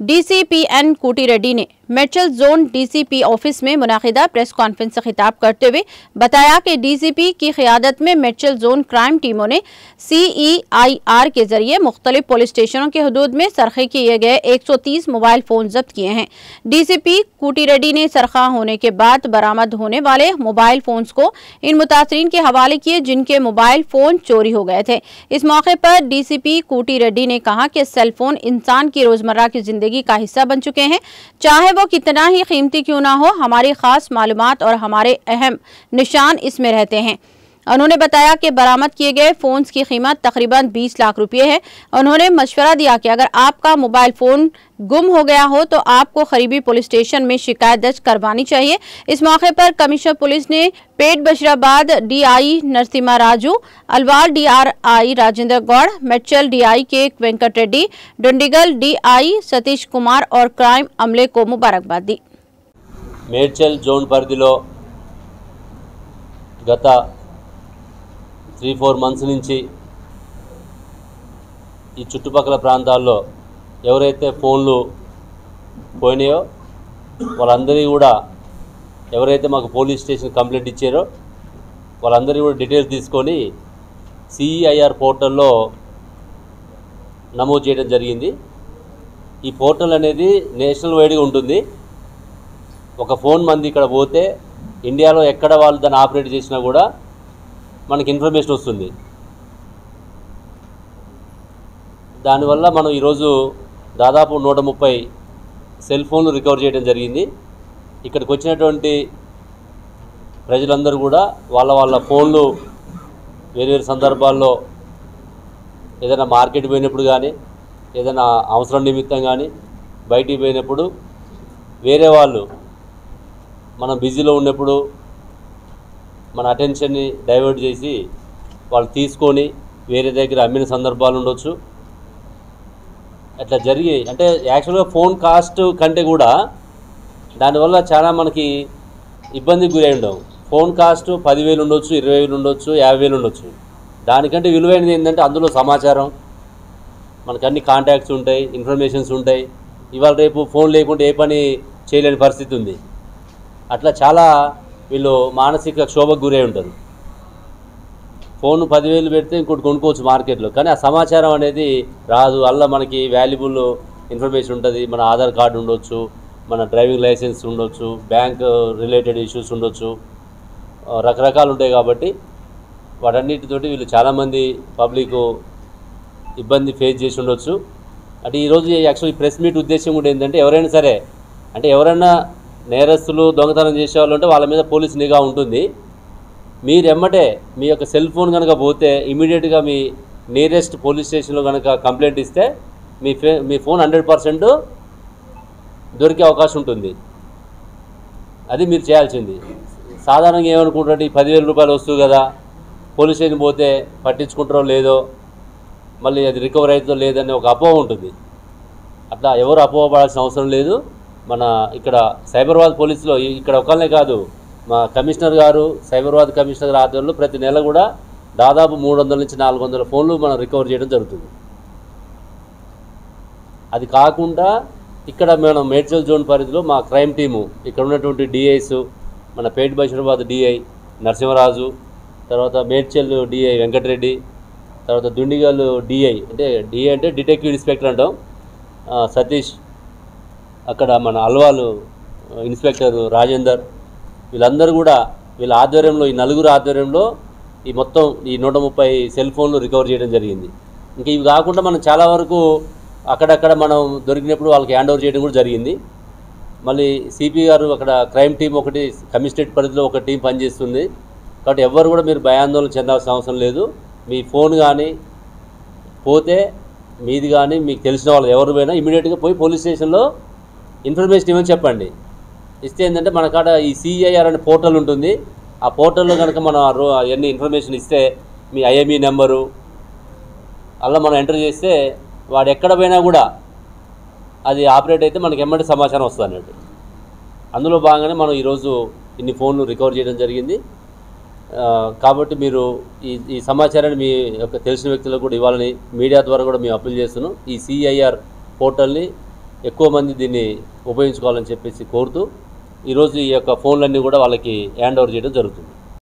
डीसीपीएन कूटी रेड्डी ने Medchal zone DCP office में मुनाकिदा press conference से खिताब करते हुए बताया कि डीसीपी की क़ियादत में मेडचल जोन क्राइम टीमों ने CEIR के जरिए मुख्तलिफ पुलिस स्टेशनों के हदूद में सरखे किए गए 130 मोबाइल फोन जब्त किए हैं। डीसीपी कूटी रेड्डी ने सरखा होने के बाद बरामद होने वाले मोबाइल फोन्स को इन मुतासरीन के हवाले किए जिनके मोबाइल फोन चोरी हो गए थे। इस मौके पर डीसीपी कूटी रेड्डी ने कहा कि सेल फोन इंसान की रोजमर्रा की जिंदगी का हिस्सा बन चुके हैं, चाहे वो कितना ही कीमती क्यों ना हो, हमारी खास मालूमात और हमारे अहम निशान इसमें रहते हैं। उन्होंने बताया कि बरामद किए गए फोन्स की कीमत तकरीबन 20 लाख रुपए है। उन्होंने मशवरा दिया कि अगर आपका मोबाइल फोन गुम हो गया हो तो आपको करीबी पुलिस स्टेशन में शिकायत दर्ज करवानी चाहिए। इस मौके पर कमिश्नर पुलिस ने पेट Basheerabad DI Narasimha Raju, Alwal DRI Rajendra Gaur, Medchal DI के वेंकट रेड्डी, डुंडिगल DI सतीश कुमार और क्राइम अमले को मुबारकबाद दी। मेडचल जोन परिधिలో గత 3-4 మంత్స్ నుంచి ఈ చుట్టుపక్కల ప్రాంతాల్లో ఎవరైతే ఫోన్లు పోయినాయో వాళ్ళందరికీ కూడా ఎవరైతే మాకు పోలీస్ స్టేషన్ కంప్లైంట్ ఇచ్చారో వాళ్ళందరికీ కూడా డీటెయిల్స్ తీసుకొని CEIR పోర్టల్లో నమోదు చేయడం జరిగింది। ఈ పోర్టల్ అనేది నేషనల్ వైడ్గా ఉంటుంది। ఒక ఫోన్ మంది ఇక్కడ పోతే ఇండియాలో ఎక్కడ వాళ్ళు దాన్ని ఆపరేట్ చేసినా కూడా మనకి ఇన్ఫర్మేషన్ వస్తుంది। దానివల్ల మనం ఈరోజు దాదాపు 130 సెల్ ఫోన్లు రికవర్ చేయడం జరిగింది। ఇక్కడికి వచ్చినటువంటి ప్రజలందరూ కూడా వాళ్ళ ఫోన్లు వేరు సందర్భాల్లో ఏదైనా మార్కెట్ పోయినప్పుడు కానీ ఏదైనా అవసరం నిమిత్తం కానీ బయటికి పోయినప్పుడు వేరే వాళ్ళు మనం బిజీలో ఉన్నప్పుడు మన అటెన్షన్ని డైవర్ట్ చేసి వాళ్ళు తీసుకొని వేరే దగ్గర అమ్మిన సందర్భాలు ఉండొచ్చు। అట్లా జరిగి అంటే యాక్చువల్గా ఫోన్ కాస్ట్ కంటే కూడా దానివల్ల చాలా మనకి ఇబ్బందికి గురై ఉండవు। ఫోన్ కాస్ట్ 10,000 ఉండొచ్చు, 20,000 ఉండొచ్చు, 50,000 ఉండొచ్చు। దానికంటే విలువైనది ఏంటంటే అందులో సమాచారం, మనకు అన్ని కాంటాక్ట్స్ ఉంటాయి, ఇన్ఫర్మేషన్స్ ఉంటాయి। ఇవాళ రేపు ఫోన్ లేకుంటే ఏ పని చేయలేని పరిస్థితి ఉంది। అట్లా చాలా వీళ్ళు మానసిక క్షోభకు గురై ఉంటారు। ఫోన్ 10,000 పెడితే ఇంకోటి కొనుక్కోవచ్చు మార్కెట్లో, కానీ ఆ సమాచారం అనేది రాదు। అలా మనకి వాల్యుబుల్ ఇన్ఫర్మేషన్ ఉంటుంది, మన ఆధార్ కార్డు ఉండొచ్చు, మన డ్రైవింగ్ లైసెన్స్ ఉండొచ్చు, బ్యాంక్ రిలేటెడ్ ఇష్యూస్ ఉండొచ్చు, రకరకాలు ఉంటాయి। కాబట్టి వాటన్నిటితోటి వీళ్ళు చాలామంది పబ్లిక్ ఇబ్బంది ఫేస్ చేసి ఉండొచ్చు। అంటే ఈరోజు యాక్చువల్లీ ప్రెస్ మీట్ ఉద్దేశం కూడా ఏంటంటే ఎవరైనా సరే అంటే ఎవరైనా నేరస్తులు దొంగతనం చేసేవాళ్ళు ఉంటే వాళ్ళ మీద పోలీస్ నిఘా ఉంటుంది। మీరు ఎమ్మటే మీ యొక్క సెల్ ఫోన్ కనుక పోతే ఇమీడియట్గా మీ నియరెస్ట్ పోలీస్ స్టేషన్లో కనుక కంప్లైంట్ ఇస్తే మీ ఫోన్ 100% దొరికే అవకాశం ఉంటుంది। అది మీరు చేయాల్సింది। సాధారణంగా ఏమనుకుంటారంటే ఈ 10,000 రూపాయలు వస్తుంది కదా, పోలీస్ స్టేషన్ పోతే పట్టించుకుంటారో లేదో, మళ్ళీ అది రికవర్ అవుతుందో లేదనే ఒక అపోహ ఉంటుంది। అట్లా ఎవరు అపోహ పడాల్సిన అవసరం లేదు। మన ఇక్కడ సైబరాబాద్ పోలీసులో ఇక్కడ ఒకళ్ళనే కాదు, మా కమిషనర్ గారు సైబరాబాద్ కమిషనర్ గారు ఆధ్వర్యంలో ప్రతి నెల కూడా దాదాపు 300 నుంచి 400 ఫోన్లు మనం రికవర్ చేయడం జరుగుతుంది। అది కాకుండా ఇక్కడ మనం మేడ్చల్ జోన్ పరిధిలో మా క్రైమ్ టీము ఇక్కడ ఉన్నటువంటి DIs, మన పేట్ బషీరాబాద్ DI నరసింహరాజు, తర్వాత మేడ్చల్ DI వెంకటరెడ్డి, తర్వాత దుండిగల్ DI అంటే డిటెక్టివ్ ఇన్స్పెక్టర్ అంటాం సతీష్, అక్కడ మన అల్వాలు ఇన్స్పెక్టర్ రాజేందర్, వీళ్ళందరూ కూడా వీళ్ళ ఆధ్వర్యంలో ఈ నలుగురు ఆధ్వర్యంలో ఈ మొత్తం ఈ 130 సెల్ ఫోన్లు రికవర్ చేయడం జరిగింది। ఇంకా ఇవి కాకుండా మనం చాలా వరకు అక్కడక్కడ మనం దొరికినప్పుడు వాళ్ళకి హ్యాండ్ ఓవర్ చేయడం కూడా జరిగింది। మళ్ళీ CP గారు అక్కడ క్రైమ్ టీం ఒకటి కమిషనరేట్ పరిధిలో ఒక టీం పనిచేస్తుంది। కాబట్టి ఎవ్వరు కూడా మీరు భయాందోళన చెందాల్సిన అవసరం లేదు। మీ ఫోన్ కానీ పోతే మీది కానీ మీకు తెలిసిన వాళ్ళు ఎవరు పోయినా ఇమీడియట్గా పోయి పోలీస్ స్టేషన్లో ఇన్ఫర్మేషన్ ఇవ్వని చెప్పండి। ఇస్తే ఏంటంటే మన కాడ ఈ CEIR అనే పోర్టల్ ఉంటుంది, ఆ పోర్టల్లో కనుక మనం అవన్నీ ఇన్ఫర్మేషన్ ఇస్తే మీ IME నెంబరు అలా మనం ఎంటర్ చేస్తే వాడు ఎక్కడ పోయినా కూడా అది ఆపరేట్ అయితే మనకి ఎమ్మటి సమాచారం వస్తుంది అన్నట్టు। అందులో భాగంగానే మనం ఈరోజు ఇన్ని ఫోన్లు రికవర్ చేయడం జరిగింది। కాబట్టి మీరు ఈ సమాచారాన్ని మీ యొక్క తెలిసిన వ్యక్తులకు కూడా ఇవ్వాలని మీడియా ద్వారా కూడా మేము అప్పీల్ చేస్తున్నాం। ఈ CEIR పోర్టల్ని ఎక్కువ మంది దీన్ని ఉపయోగించుకోవాలని చెప్పేసి కోరుతూ ఈరోజు ఈ యొక్క ఫోన్లన్నీ కూడా వాళ్ళకి హ్యాండ్ ఓవర్ చేయడం జరుగుతుంది.